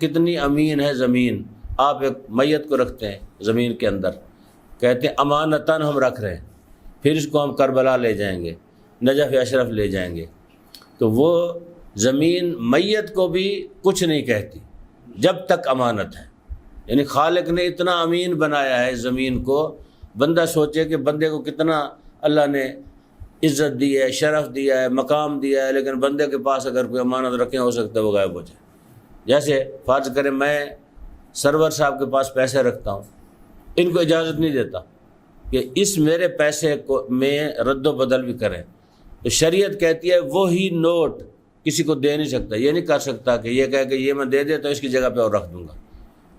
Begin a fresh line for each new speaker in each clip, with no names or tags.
کتنی امین ہے زمین. آپ ایک میت کو رکھتے ہیں زمین کے اندر، کہتے ہیں امانتاً ہم رکھ رہے ہیں، پھر اس کو ہم کربلا لے جائیں گے، نجف اشرف لے جائیں گے. تو وہ زمین میت کو بھی کچھ نہیں کہتی جب تک امانت ہے. یعنی خالق نے اتنا امین بنایا ہے زمین کو. بندہ سوچے کہ بندے کو کتنا اللہ نے عزت دی ہے، شرف دیا ہے، مقام دیا ہے، لیکن بندے کے پاس اگر کوئی امانت رکھیں ہو سکتا ہے وہ غائب ہو جائے. جیسے فرض کریں میں سرور صاحب کے پاس پیسے رکھتا ہوں، ان کو اجازت نہیں دیتا کہ اس میرے پیسے کو میں رد و بدل بھی کریں. تو شریعت کہتی ہے وہی نوٹ کسی کو دے نہیں سکتا. یہ نہیں کر سکتا کہ یہ کہے کہ یہ میں دے دیتا ہوں اس کی جگہ پہ اور رکھ دوں گا.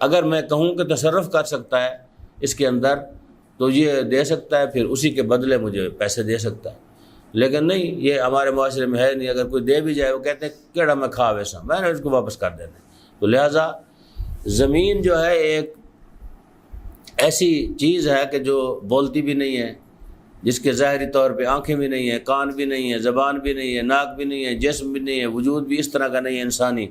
اگر میں کہوں کہ تصرف کر سکتا ہے اس کے اندر تو یہ دے سکتا ہے، پھر اسی کے بدلے مجھے پیسے دے سکتا ہے. لیکن نہیں، یہ ہمارے معاشرے میں ہے نہیں. اگر کوئی دے بھی جائے وہ کہتے ہیں کیڑا میں کھا ویسا، میں نے اس کو واپس کر دینا. تو لہٰذا زمین جو ہے ایک ایسی چیز ہے کہ جو بولتی بھی نہیں ہے، جس کے ظاہری طور پہ آنکھیں بھی نہیں ہیں، کان بھی نہیں ہے، زبان بھی نہیں ہے، ناک بھی نہیں ہے، جسم بھی نہیں ہے، وجود بھی اس طرح کا نہیں ہے. انسانی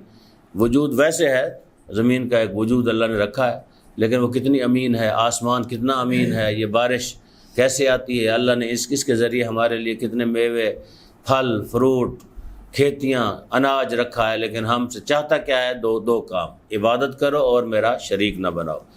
وجود ویسے ہے، زمین کا ایک وجود اللہ نے رکھا ہے، لیکن وہ کتنی امین ہے. آسمان کتنا امین ہے. یہ بارش کیسے آتی ہے، اللہ نے اس کے ذریعے ہمارے لیے کتنے میوے، پھل، فروٹ، کھیتیاں، اناج رکھا ہے. لیکن ہم سے چاہتا کیا ہے؟ دو کام: عبادت کرو اور میرا شریک نہ بناؤ.